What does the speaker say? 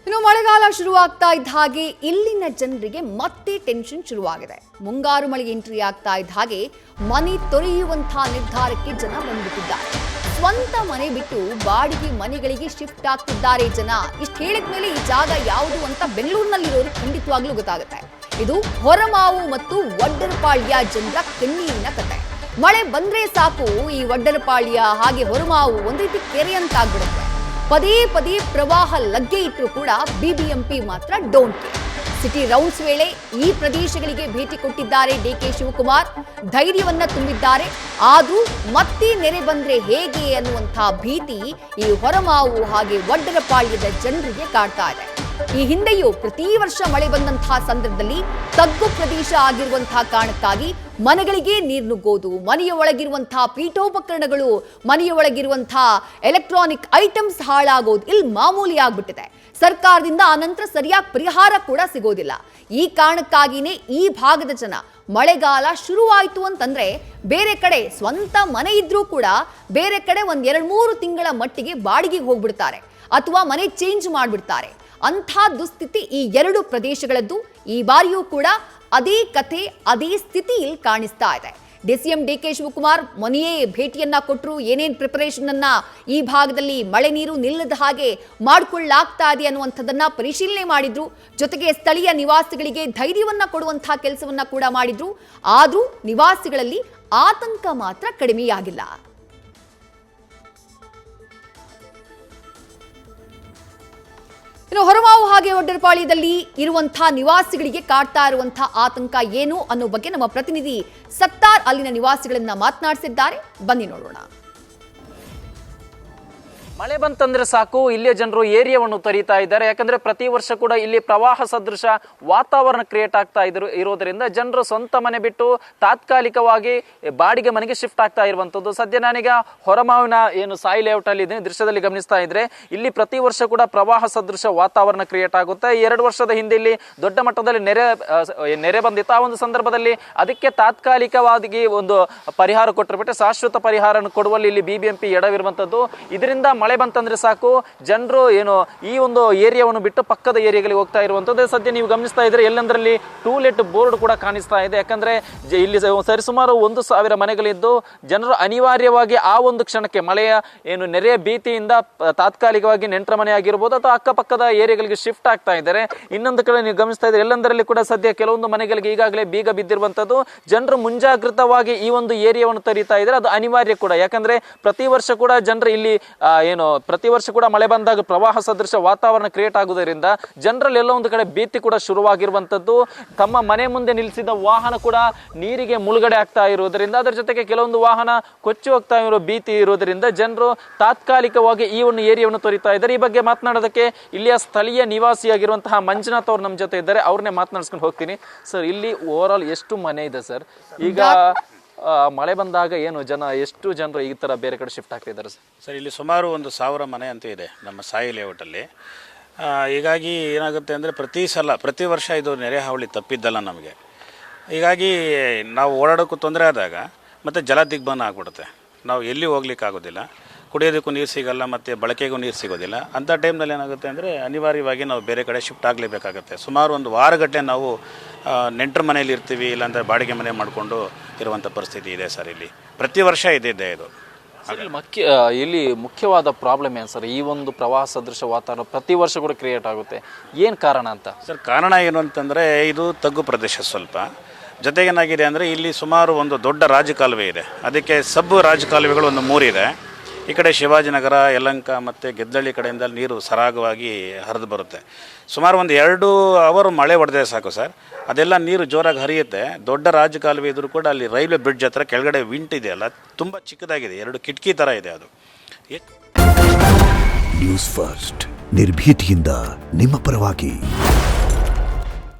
ಇನ್ನು ಮಳೆಗಾಲ ಶುರುವಾಗ್ತಾ ಇದ್ದ ಹಾಗೆ ಇಲ್ಲಿನ ಜನರಿಗೆ ಮತ್ತೆ ಟೆನ್ಷನ್ ಶುರುವಾಗಿದೆ. ಮುಂಗಾರು ಮಳೆ ಎಂಟ್ರಿ ಆಗ್ತಾ ಇದ್ದ ಹಾಗೆ ಮನೆ ತೊರೆಯುವಂತಹ ನಿರ್ಧಾರಕ್ಕೆ ಜನ ಬಂದ್ಬಿಟ್ಟಿದ್ದಾರೆ. ಸ್ವಂತ ಮನೆ ಬಿಟ್ಟು ಬಾಡಿಗೆ ಮನೆಗಳಿಗೆ ಶಿಫ್ಟ್ ಆಗ್ತಿದ್ದಾರೆ ಜನ. ಇಷ್ಟು ಹೇಳಿದ ಮೇಲೆ ಈ ಜಾಗ ಯಾವುದು ಅಂತ ಬೆಂಗಳೂರಿನಲ್ಲಿರೋರು ಖಂಡಿತವಾಗ್ಲೂ ಗೊತ್ತಾಗುತ್ತೆ. ಇದು ಹೊರಮಾವು ಮತ್ತು ವಡ್ಡರಪಾಳ್ಯ ಜನರ ಕಣ್ಣೀರಿನ ಕತೆ. ಮಳೆ ಬಂದ್ರೆ ಸಾಕು, ಈ ವಡ್ಡರಪಾಳ್ಯ ಹಾಗೆ ಹೊರಮಾವು ಒಂದು ರೀತಿ ಕೆರೆ ಅಂತ ಆಗ್ಬಿಡುತ್ತೆ. ಪದೇ ಪದೇ ಪ್ರವಾಹ ಲಗ್ಗೆ ಇಟ್ಟರು ಕೂಡ ಬಿಬಿಎಂಪಿ ಮಾತ್ರ ಡೋಂಟ್ ಕೇರ್. ಸಿಟಿ ರೌಂಡ್ಸ್ ವೇಳೆ ಈ ಪ್ರದೇಶಗಳಿಗೆ ಭೇಟಿ ಕೊಟ್ಟಿದ್ದಾರೆ ಡಿಕೆ ಶಿವಕುಮಾರ್. ಧೈರ್ಯವನ್ನ ತುಂಬಿದ್ದಾರೆ. ಆದ್ರೂ ಮತ್ತೆ ನೆರೆ ಬಂದ್ರೆ ಹೇಗೆ ಅನ್ನುವಂತಹ ಭೀತಿ ಈ ಹೊರಮಾವು ಹಾಗೆ ವಡ್ಡರಪಾಳ್ಯದ ಜನರಿಗೆ ಕಾಡ್ತಾ ಇದೆ. ಈ ಹಿಂದೆಯೂ ಪ್ರತಿ ವರ್ಷ ಮಳೆ ಬಂದಂತಹ ಸಂದರ್ಭದಲ್ಲಿ ತಗ್ಗು ಪ್ರದೇಶ ಆಗಿರುವಂತಹ ಕಾರಣಕ್ಕಾಗಿ ಮನೆಗಳಿಗೆ ನೀರು ನುಗ್ಗೋದು, ಮನೆಯ ಒಳಗಿರುವಂತಹ ಪೀಠೋಪಕರಣಗಳು, ಮನೆಯ ಒಳಗಿರುವಂತಹ ಎಲೆಕ್ಟ್ರಾನಿಕ್ ಐಟಮ್ಸ್ ಹಾಳಾಗೋದು ಇಲ್ಲಿ ಮಾಮೂಲಿ ಆಗ್ಬಿಟ್ಟಿದೆ. ಸರ್ಕಾರದಿಂದ ಆನಂತರ ಸರಿಯಾಗಿ ಪರಿಹಾರ ಕೂಡ ಸಿಗೋದಿಲ್ಲ. ಈ ಕಾರಣಕ್ಕಾಗಿನೇ ಈ ಭಾಗದ ಜನ ಮಳೆಗಾಲ ಶುರುವಾಯಿತು ಅಂತಂದ್ರೆ ಬೇರೆ ಕಡೆ ಸ್ವಂತ ಮನೆ ಇದ್ರೂ ಕೂಡ ಬೇರೆ ಕಡೆ ಒಂದ್ 2-3 ತಿಂಗಳ ಮಟ್ಟಿಗೆ ಬಾಡಿಗೆಗೆ ಹೋಗ್ಬಿಡ್ತಾರೆ ಅಥವಾ ಮನೆ ಚೇಂಜ್ ಮಾಡ್ಬಿಡ್ತಾರೆ. ಅಂಥ ದುಸ್ಥಿತಿ ಈ ಎರಡು ಪ್ರದೇಶಗಳದ್ದು. ಈ ಬಾರಿಯೂ ಕೂಡ ಅದೇ ಕಥೆ, ಅದೇ ಸ್ಥಿತಿಯಲ್ಲಿ ಕಾಣಿಸ್ತಾ ಇದೆ. ಡಿಸಿಎಂ ಡಿಕೆ ಶಿವಕುಮಾರ್ ಮೊನ್ನೆಯೇ ಭೇಟಿಯನ್ನ ಕೊಟ್ಟರು. ಏನೇನ್ ಪ್ರಿಪರೇಷನ್ ಅನ್ನ ಈ ಭಾಗದಲ್ಲಿ ಮಳೆ ನೀರು ನಿಲ್ಲದ ಹಾಗೆ ಮಾಡಿಕೊಳ್ಳಲಾಗ್ತಾ ಇದೆ ಅನ್ನುವಂಥದ್ದನ್ನ ಪರಿಶೀಲನೆ ಮಾಡಿದ್ರು. ಜೊತೆಗೆ ಸ್ಥಳೀಯ ನಿವಾಸಿಗಳಿಗೆ ಧೈರ್ಯವನ್ನ ಕೊಡುವಂತಹ ಕೆಲಸವನ್ನ ಕೂಡ ಮಾಡಿದ್ರು. ಆದ್ರೂ ನಿವಾಸಿಗಳಲ್ಲಿ ಆತಂಕ ಮಾತ್ರ ಕಡಿಮೆಯಾಗಿಲ್ಲ. ಇನ್ನು ಹೊರಮಾವು ಹಾಗೆ ವಡ್ಡರಪಾಳ್ಯದಲ್ಲಿ ಇರುವಂತಹ ನಿವಾಸಿಗಳಿಗೆ ಕಾಡ್ತಾ ಇರುವಂತಹ ಆತಂಕ ಏನು ಅನ್ನೋ ಬಗ್ಗೆ ನಮ್ಮ ಪ್ರತಿನಿಧಿ ಸತ್ತಾರ್ ಅಲ್ಲಿನ ನಿವಾಸಿಗಳನ್ನ ಮಾತನಾಡಿಸಿದ್ದಾರೆ. ಬನ್ನಿ ನೋಡೋಣ. ಮಳೆ ಬಂತಂದ್ರೆ ಸಾಕು ಇಲ್ಲಿಯ ಜನರು ಏರಿಯಾವನ್ನು ತೊರೀತಾ ಇದ್ದಾರೆ. ಯಾಕಂದ್ರೆ ಪ್ರತಿ ವರ್ಷ ಕೂಡ ಇಲ್ಲಿ ಪ್ರವಾಹ ಸದೃಶ ವಾತಾವರಣ ಕ್ರಿಯೇಟ್ ಆಗ್ತಾ ಇರೋದ್ರಿಂದ ಜನರು ಸ್ವಂತ ಮನೆ ಬಿಟ್ಟು ತಾತ್ಕಾಲಿಕವಾಗಿ ಬಾಡಿಗೆ ಮನೆಗೆ ಶಿಫ್ಟ್ ಆಗ್ತಾ ಇರುವಂತದ್ದು. ಸದ್ಯ ನಾನೀಗ ಹೊರಮಾವಿನ ಏನು ಸಾಯಿ ಲೇಔಟ್ ಅಲ್ಲಿ ಇದ್ದೀನಿ, ದೃಶ್ಯದಲ್ಲಿ ಗಮನಿಸ್ತಾ ಇದ್ರೆ ಇಲ್ಲಿ ಪ್ರತಿ ವರ್ಷ ಕೂಡ ಪ್ರವಾಹ ಸದೃಶ ವಾತಾವರಣ ಕ್ರಿಯೇಟ್ ಆಗುತ್ತೆ. 2 ವರ್ಷದ ಹಿಂದೆ ಇಲ್ಲಿ ದೊಡ್ಡ ಮಟ್ಟದಲ್ಲಿ ನೆರೆ ಬಂದಿತ್ತು. ಆ ಒಂದು ಸಂದರ್ಭದಲ್ಲಿ ಅದಕ್ಕೆ ತಾತ್ಕಾಲಿಕವಾಗಿ ಒಂದು ಪರಿಹಾರ ಕೊಟ್ಟರೆ ಬಿಟ್ಟರೆ ಶಾಶ್ವತ ಪರಿಹಾರ ಕೊಡುವಲ್ಲಿ ಇಲ್ಲಿ ಬಿಬಿಎಂಪಿ ಎಡವಿರುವಂತದ್ದು. ಇದರಿಂದ ಮಳೆ ಬಂತಂದ್ರೆ ಸಾಕು ಜನರು ಏನು ಈ ಒಂದು ಏರಿಯಾವನ್ನು ಬಿಟ್ಟು ಪಕ್ಕದ ಏರಿಯಾಗಳಿಗೆ ಹೋಗ್ತಾ ಇರುವಂತದ್ದು. ಸದ್ಯ ನೀವು ಗಮನಿಸ್ತಾ ಇದ್ರೆ ಎಲ್ಲಂದ್ರಲ್ಲಿ ಟೂಲೆಟ್ ಬೋರ್ಡ್ ಕೂಡ ಕಾಣಿಸ್ತಾ ಇದೆ. ಯಾಕಂದ್ರೆ ಇಲ್ಲಿ ಸರಿಸುಮಾರು 1,000 ಮನೆಗಳಿದ್ದು ಜನರು ಅನಿವಾರ್ಯವಾಗಿ ಆ ಒಂದು ಕ್ಷಣಕ್ಕೆ ಮಳೆಯ ಏನು ನೆರೆಯ ಭೀತಿಯಿಂದ ತಾತ್ಕಾಲಿಕವಾಗಿ ನೆಂಟರ ಮನೆ ಆಗಿರ್ಬೋದು ಅಥವಾ ಅಕ್ಕಪಕ್ಕದ ಏರಿಯಾಗಳಿಗೆ ಶಿಫ್ಟ್ ಆಗ್ತಾ ಇದ್ದಾರೆ. ಇನ್ನೊಂದು ಕಡೆ ನೀವು ಗಮನಿಸ್ತಾ ಇದ್ರೆ ಎಲ್ಲಂದರಲ್ಲಿ ಕೂಡ ಸದ್ಯ ಕೆಲವೊಂದು ಮನೆಗಳಿಗೆ ಈಗಾಗಲೇ ಬೀಗ ಬಿದ್ದಿರುವಂತದ್ದು. ಜನರು ಮುಂಜಾಗ್ರತವಾಗಿ ಈ ಒಂದು ಏರಿಯಾವನ್ನು ತರೀತಾ ಇದ್ದಾರೆ. ಅದು ಅನಿವಾರ್ಯ ಕೂಡ. ಯಾಕಂದ್ರೆ ಪ್ರತಿ ವರ್ಷ ಕೂಡ ಜನರು ಇಲ್ಲಿ ಪ್ರತಿ ವರ್ಷ ಕೂಡ ಮಳೆ ಬಂದಾಗ ಪ್ರವಾಹ ಸದೃಶ ವಾತಾವರಣ ಕ್ರಿಯೇಟ್ ಆಗುವುದರಿಂದ ಜನರಲ್ಲಿ ಎಲ್ಲ ಒಂದು ಕಡೆ ಭೀತಿ ಕೂಡ ಶುರುವಾಗಿರುವಂತದ್ದು. ತಮ್ಮ ಮನೆ ಮುಂದೆ ನಿಲ್ಲಿಸಿದ ವಾಹನ ಕೂಡ ನೀರಿಗೆ ಮುಳುಗಡೆ ಆಗ್ತಾ ಇರುವುದರಿಂದ, ಅದರ ಜೊತೆಗೆ ಕೆಲವೊಂದು ವಾಹನ ಕೊಚ್ಚಿ ಹೋಗ್ತಾ ಇರೋ ಭೀತಿ ಇರುವುದರಿಂದ ಜನರು ತಾತ್ಕಾಲಿಕವಾಗಿ ಈ ಒಂದು ಏರಿಯಾವನ್ನು ತೊರೀತಾ ಇದ್ದಾರೆ. ಈ ಬಗ್ಗೆ ಮಾತನಾಡೋದಕ್ಕೆ ಇಲ್ಲಿಯ ಸ್ಥಳೀಯ ನಿವಾಸಿಯಾಗಿರುವಂತಹ ಮಂಜುನಾಥ್ ಅವರು ನಮ್ಮ ಜೊತೆ ಇದ್ದಾರೆ. ಅವ್ರನ್ನೇ ಮಾತನಾಡಿಸ್ಕೊಂಡು ಹೋಗ್ತೀನಿ. ಸರ್, ಇಲ್ಲಿ ಓವರ್ ಆಲ್ ಎಷ್ಟು ಮನೆ ಇದೆ ಸರ್? ಈಗ ಮಳೆ ಬಂದಾಗ ಎಷ್ಟು ಜನರು ಈ ತರ ಬೇರೆ ಕಡೆ ಶಿಫ್ಟ್ ಆಗ್ತಾ ಇದ್ದಾರೆ ಸರ್? ಇಲ್ಲಿ ಸುಮಾರು 1,000 ಮನೆ ಅಂತ ಇದೆ ನಮ್ಮ ಸಾಯಿ ಲೇಔಟಲ್ಲಿ. ಹೀಗಾಗಿ ಏನಾಗುತ್ತೆ ಅಂದರೆ ಪ್ರತಿ ವರ್ಷ ಇದು ನೆರೆ ಹಾವಳಿ ತಪ್ಪಿದ್ದಲ್ಲ ನಮಗೆ. ಹೀಗಾಗಿ ನಾವು ಓಡಾಡೋಕ್ಕೂ ತೊಂದರೆ ಆದಾಗ ಮತ್ತು ಜಲ ದಿಗ್ಬಂಧನ ಆಗ್ಬಿಡುತ್ತೆ. ನಾವು ಎಲ್ಲಿ ಹೋಗ್ಲಿಕ್ಕಾಗೋದಿಲ್ಲ, ಕುಡಿಯೋದಕ್ಕೂ ನೀರು ಸಿಗೋಲ್ಲ ಮತ್ತು ಬಳಕೆಗೂ ನೀರು ಸಿಗೋದಿಲ್ಲ. ಅಂಥ ಟೈಮ್ನಲ್ಲಿ ಏನಾಗುತ್ತೆ ಅಂದರೆ ಅನಿವಾರ್ಯವಾಗಿ ನಾವು ಬೇರೆ ಕಡೆ ಶಿಫ್ಟ್ ಆಗಲೇಬೇಕಾಗುತ್ತೆ. ಸುಮಾರು 1 ವಾರಗಟ್ಟಲೆ ನಾವು ನೆಂಟರ ಮನೇಲಿ ಇರ್ತೀವಿ, ಇಲ್ಲಾಂದರೆ ಬಾಡಿಗೆ ಮನೆ ಮಾಡಿಕೊಂಡು ಇರುವಂಥ ಪರಿಸ್ಥಿತಿ ಇದೆ ಸರ್. ಇಲ್ಲಿ ಪ್ರತಿ ವರ್ಷ ಇದ್ದಿದ್ದೆ ಇದು. ಇಲ್ಲಿ ಮುಖ್ಯವಾದ ಪ್ರಾಬ್ಲಮ್ ಏನು ಸರ್? ಈ ಒಂದು ಪ್ರವಾಹ ಸದೃಶ ವಾತಾವರಣ ಪ್ರತಿ ವರ್ಷ ಕೂಡ ಕ್ರಿಯೇಟ್ ಆಗುತ್ತೆ, ಏನು ಕಾರಣ ಅಂತ ಸರ್? ಕಾರಣ ಏನು ಅಂತಂದರೆ ಇದು ತಗ್ಗು ಪ್ರದೇಶ ಸ್ವಲ್ಪ. ಜೊತೆಗೇನಾಗಿದೆ ಅಂದರೆ ಇಲ್ಲಿ ಸುಮಾರು ಒಂದು ದೊಡ್ಡ ರಾಜಕಾಲುವೆ ಇದೆ. ಅದಕ್ಕೆ ಸಬ್ ರಾಜಕಾಲುವೆಗಳು ಒಂದು 3 ಇದೆ. ಈ ಕಡೆ ಶಿವಾಜಿನಗರ, ಯಲಹಂಕ ಮತ್ತು ಗೆದ್ದಳ್ಳಿ ಕಡೆಯಿಂದ ನೀರು ಸರಾಗವಾಗಿ ಹರಿದು ಬರುತ್ತೆ. ಸುಮಾರು ಒಂದು 2 ಅವರ್ ಮಳೆ ಹೊಡೆದ್ರೆ ಸಾಕು ಸರ್, ಅದೆಲ್ಲ ನೀರು ಜೋರಾಗಿ ಹರಿಯುತ್ತೆ. ದೊಡ್ಡ ರಾಜಕಾಲುವೆ ಇದ್ರೂ ಕೂಡ ಅಲ್ಲಿ ರೈಲ್ವೆ ಬ್ರಿಡ್ಜ್ ಹತ್ರ ಕೆಳಗಡೆ ವಿಂಟ್ ಇದೆಯಲ್ಲ, ತುಂಬ ಚಿಕ್ಕದಾಗಿದೆ, 2 ಕಿಟಕಿ ಥರ ಇದೆ ಅದು. ನ್ಯೂಸ್ ಫಸ್ಟ್, ನಿರ್ಭೀತಿಯಿಂದ ನಿಮ್ಮ ಪರವಾಗಿ.